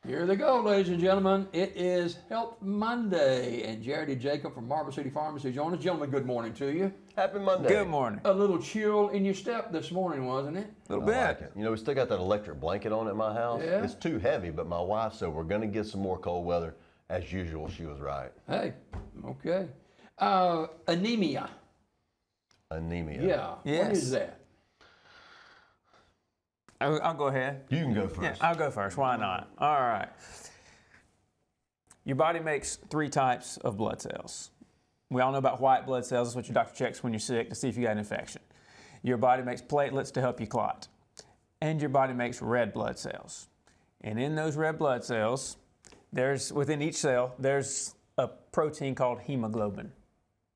Here they go, ladies and gentlemen. It is Health Monday, and Jared and Jacob from Marble City Pharmacy join us. Gentlemen, good morning to you. Happy Monday. Good morning. A little chill in your step this morning, wasn't it? A little I bit. like it. You know, we still got that electric blanket on at my house. Yeah. It's too heavy, but my wife said we're going to get some more cold weather. As usual, she was right. Hey, okay. Anemia. Anemia. Yeah. What Yes. is that? I'll go ahead. You can go first. Yeah, I'll go first. Why not? All right. Your body makes 3 types of blood cells. We all know about white blood cells. That's what your doctor checks when you're sick to see if you got an infection. Your body makes platelets to help you clot. And your body makes red blood cells. And in those red blood cells, within each cell, there's a protein called hemoglobin.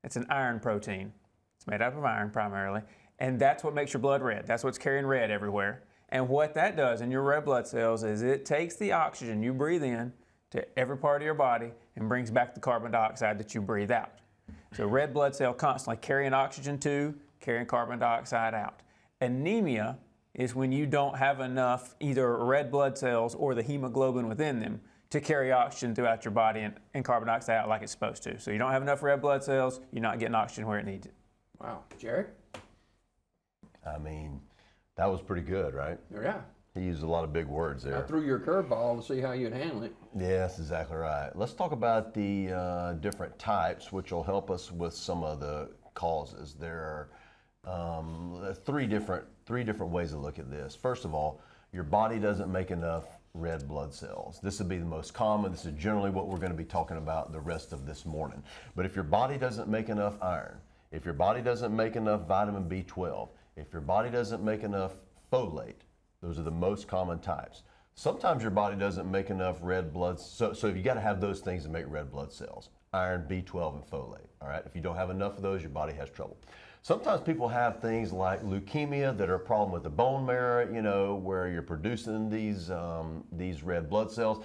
It's an iron protein. It's made out of iron primarily. And that's what makes your blood red. That's what's carrying red everywhere. And what that does in your red blood cells is it takes the oxygen you breathe in to every part of your body and brings back the carbon dioxide that you breathe out. So red blood cell constantly carrying oxygen to, carrying carbon dioxide out. Anemia is when you don't have enough either red blood cells or the hemoglobin within them to carry oxygen throughout your body and carbon dioxide out like it's supposed to. So you don't have enough red blood cells, you're not getting oxygen where it needs it. Wow. Jared? I mean, that was pretty good, right? Yeah. He used a lot of big words I there. threw your curveball to see how you'd handle it. Yeah, that's exactly right. Let's talk about the different types, which will help us with some of the causes. There are three different ways to look at this. First of all, your body doesn't make enough red blood cells. This would be the most common. This is generally what we're going to be talking about the rest of this morning. But if your body doesn't make enough iron, if your body doesn't make enough vitamin B12, if your body doesn't make enough folate, those are the most common types. Sometimes your body doesn't make enough red blood, so you got to have those things to make red blood cells, iron, B12, and folate, all right? If you don't have enough of those, your body has trouble. Sometimes people have things like leukemia that are a problem with the bone marrow, you know, where you're producing these red blood cells.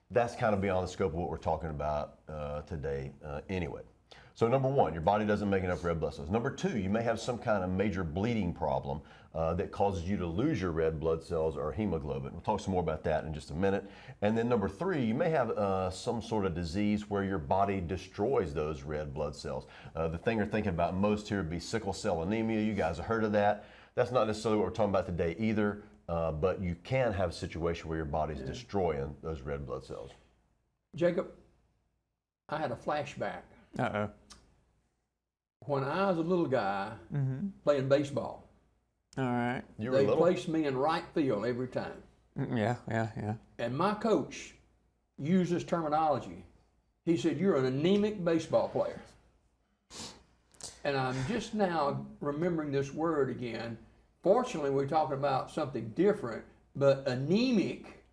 That's kind of beyond the scope of what we're talking about today anyway. So number one, your body doesn't make enough red blood cells. Number two, you may have some kind of major bleeding problem that causes you to lose your red blood cells or hemoglobin. We'll talk some more about that in just a minute. And then number three, you may have some sort of disease where your body destroys those red blood cells. The thing you're thinking about most here would be sickle cell anemia. You guys have heard of that. That's not necessarily what we're talking about today either, but you can have a situation where your body's destroying those red blood cells. Jacob, I had a flashback. Uh-oh. When I was a little guy playing baseball, All right. You were they little? placed me in right field every time. Yeah. And my coach used this terminology. He said, "You're an anemic baseball player." And I'm just now remembering this word again. Fortunately, we're talking about something different, but anemic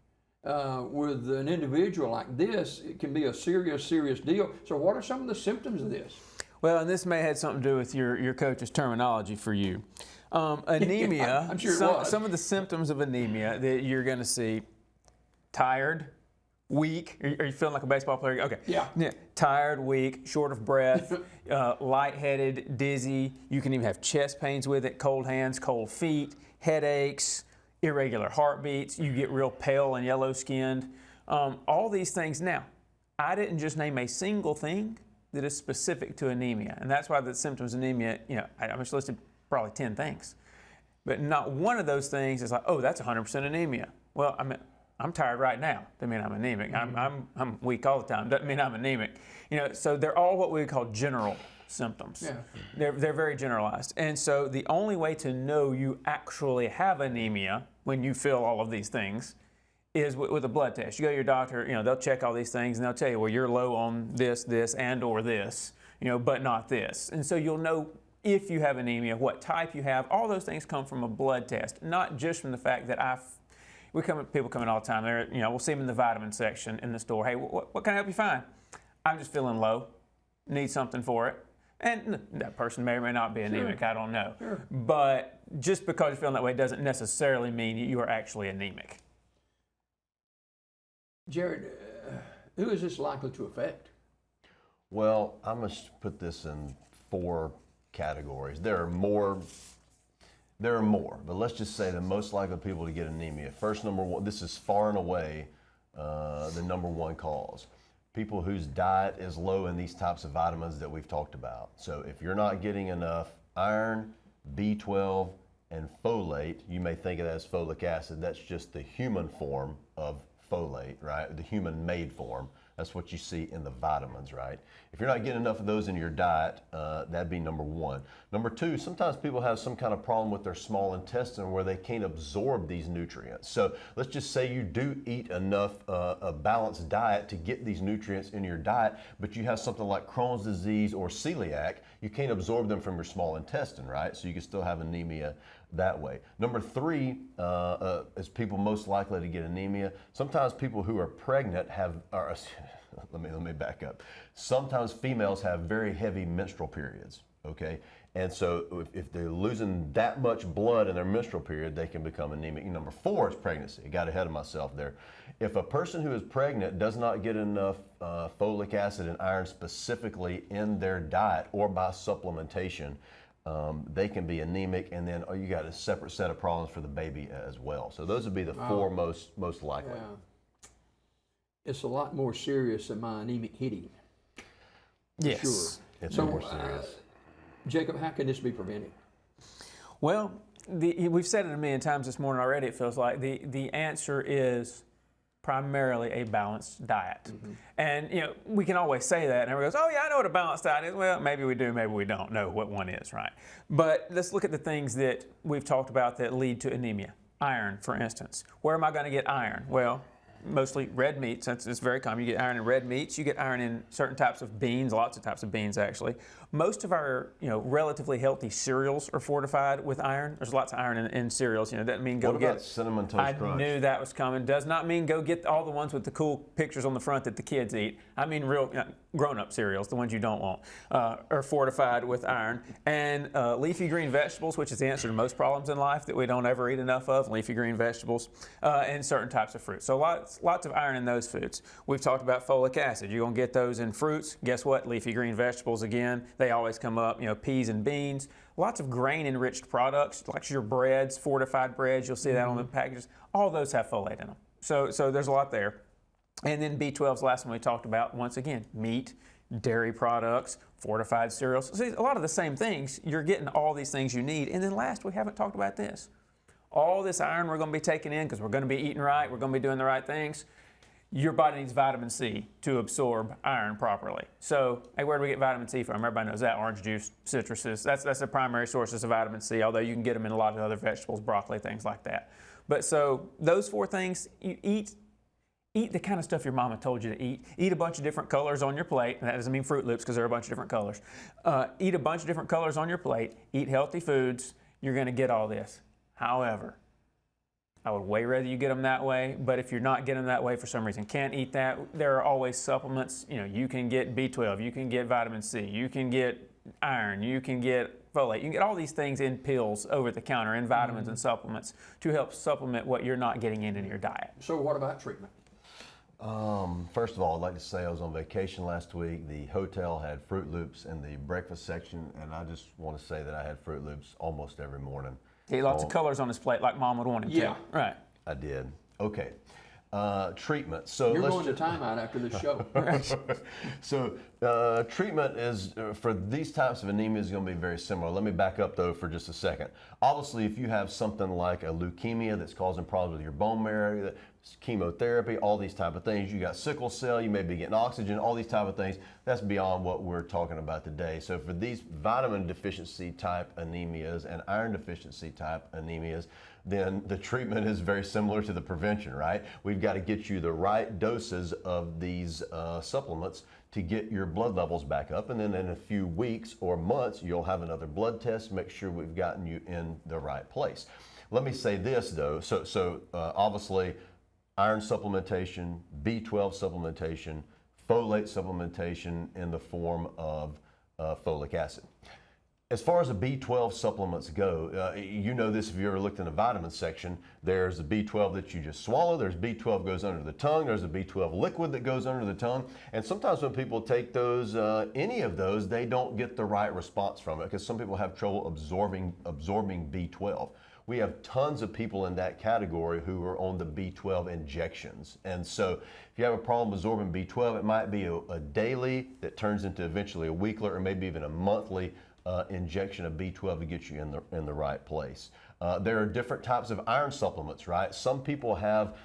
with an individual like this, it can be a serious deal. So what are some of the symptoms of this? Well, and this may have something to do with your coach's terminology for you. Anemia, I'm sure it was. some of the symptoms of anemia that you're going to see: tired, weak. Are you feeling like a baseball player? Okay. Yeah. Tired, weak, short of breath, lightheaded, dizzy. You can even have chest pains with it, cold hands, cold feet, headaches, irregular heartbeats. You get real pale and yellow skinned. All these things. Now, I didn't just name a single thing that is specific to anemia. And that's why the symptoms of anemia, I just listed probably 10 things. But not one of those things is like, oh, that's 100% anemia. Well, I'm tired right now. Doesn't mean I'm anemic. I'm weak all the time. Doesn't mean I'm anemic. So they're all what we call general symptoms. Yeah. They're very generalized. And so the only way to know you actually have anemia when you feel all of these things is with a blood test. You go to your doctor, they'll check all these things and they'll tell you, well, you're low on this, and or this, but not this. And so you'll know if you have anemia, what type you have. All those things come from a blood test, not just from the fact that people come in all the time. We'll see them in the vitamin section in the store. Hey, what can I help you find? I'm just feeling low, need something for it. And that person may or may not be anemic, I don't know. Sure. But just because you're feeling that way doesn't necessarily mean you are actually anemic. Jared, who is this likely to affect? Well, I must put this in 4 categories. There are more, but let's just say the most likely people to get anemia. First, number one, this is far and away the number one cause. People whose diet is low in these types of vitamins that we've talked about. So if you're not getting enough iron, B12, and folate, you may think of that as folic acid. That's just the human form of folate, right? The human-made form. That's what you see in the vitamins, right? If you're not getting enough of those in your diet, that'd be number one. Number two, sometimes people have some kind of problem with their small intestine where they can't absorb these nutrients. So let's just say you do eat enough a balanced diet to get these nutrients in your diet, but you have something like Crohn's disease or celiac, you can't absorb them from your small intestine, right? So you can still have anemia that way. Number three is people most likely to get anemia. Sometimes people who are pregnant let me back up. Sometimes females have very heavy menstrual periods, okay? And so if they're losing that much blood in their menstrual period, they can become anemic. Number four is pregnancy. I got ahead of myself there. If a person who is pregnant does not get enough folic acid and iron specifically in their diet or by supplementation, they can be anemic, and then you got a separate set of problems for the baby as well. So those would be the four most likely. Yeah. It's a lot more serious than my anemic hitting. Yes. Sure. It's So, more serious. Jacob, how can this be prevented? Well, we've said it a million times this morning already, it feels like. The answer is primarily a balanced diet. And we can always say that, and everyone goes, oh yeah, I know what a balanced diet is. Well, maybe we do, maybe we don't know what one is, right? But let's look at the things that we've talked about that lead to anemia. Iron, for instance. Where am I going to get iron? Well, mostly red meats. It's very common. You get iron in red meats. You get iron in certain types of beans, lots of types of beans actually. Most of our relatively healthy cereals are fortified with iron. There's lots of iron in cereals. Doesn't mean go What get. about Cinnamon Toast Crunch? I knew that was coming. Does not mean go get all the ones with the cool pictures on the front that the kids eat. I mean real grown-up cereals, the ones you don't want, are fortified with iron. And leafy green vegetables, which is the answer to most problems in life that we don't ever eat enough of, leafy green vegetables, and certain types of fruit. So lots of iron in those foods. We've talked about folic acid. You're going to get those in fruits. Guess what? Leafy green vegetables again. They always come up. Peas and beans. Lots of grain-enriched products, like your breads, fortified breads. You'll see that on the packages. All those have folate in them. So there's a lot there. And then B12 is the last one we talked about. Once again, meat, dairy products, fortified cereals. See, a lot of the same things. You're getting all these things you need. And then last, we haven't talked about this. All this iron we're going to be taking in because we're going to be eating right, we're going to be doing the right things. Your body needs vitamin C to absorb iron properly. So, where do we get vitamin C from? Everybody knows that. Orange juice, citruses. That's the primary sources of vitamin C, although you can get them in a lot of other vegetables, broccoli, things like that. But so, those four things, you eat the kind of stuff your mama told you to eat. Eat a bunch of different colors on your plate. And that doesn't mean Fruit Loops because there are a bunch of different colors. Eat a bunch of different colors on your plate. Eat healthy foods. You're going to get all this. However, I would way rather you get them that way, but if you're not getting them that way for some reason, can't eat that, there are always supplements. You can get B12, you can get vitamin C, you can get iron, you can get folate, you can get all these things in pills over the counter, in vitamins and supplements to help supplement what you're not getting in your diet. So what about treatment? First of all, I'd like to say I was on vacation last week. The hotel had Fruit Loops in the breakfast section, and I just want to say that I had Fruit Loops almost every morning. He had lots of colors on his plate like Mom would want him Yeah. to. Right. I did. Okay. Treatment. So You're let's going to timeout after this show. So treatment is for these types of anemia is going to be very similar. Let me back up though for just a second. Obviously, if you have something like a leukemia that's causing problems with your bone marrow, chemotherapy, all these type of things, you got sickle cell, you may be getting oxygen, all these type of things, that's beyond what we're talking about today. So for these vitamin deficiency type anemias and iron deficiency type anemias, then the treatment is very similar to the prevention, right? We've got to get you the right doses of these supplements to get your blood levels back up. And then in a few weeks or months, you'll have another blood test, make sure we've gotten you in the right place. Let me say this though, so obviously iron supplementation, B12 supplementation, folate supplementation in the form of folic acid. As far as the B12 supplements go, you know this if you ever looked in the vitamin section, there's the B12 that you just swallow, there's B12 goes under the tongue, there's a B12 liquid that goes under the tongue, and sometimes when people take those, any of those, they don't get the right response from it because some people have trouble absorbing B12. we have tons of people in that category who are on the B12 injections. And so if you have a problem absorbing B12, it might be a daily that turns into eventually a weekly or maybe even a monthly injection of B12 to get you in the right place. There are different types of iron supplements, right? Some people have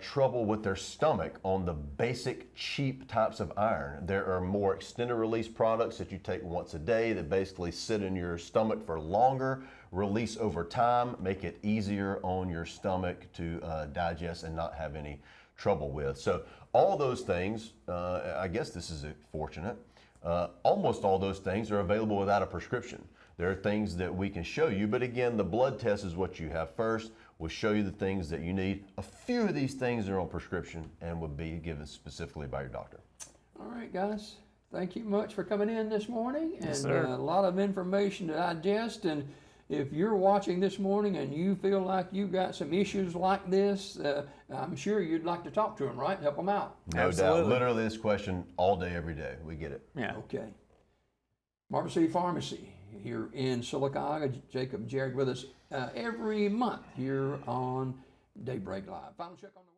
trouble with their stomach on the basic cheap types of iron. There are more extended release products that you take once a day that basically sit in your stomach for longer, release over time, make it easier on your stomach to digest and not have any trouble with. So all those things, I guess this is fortunate, almost all those things are available without a prescription. There are things that we can show you, but again, the blood test is what you have first. We'll show you the things that you need. A few of these things are on prescription and will be given specifically by your doctor. All right, guys. Thank you much for coming in this morning. And Yes, sir. a lot of information to digest. And if you're watching this morning and you feel like you've got some issues like this, I'm sure you'd like to talk to them, right? Help them out. No Absolutely. doubt. Literally this question all day, every day. We get it. Yeah. Okay. Marble City Pharmacy here in Sylacauga. Jacob Jared with us every month here on Daybreak Live. Final check on the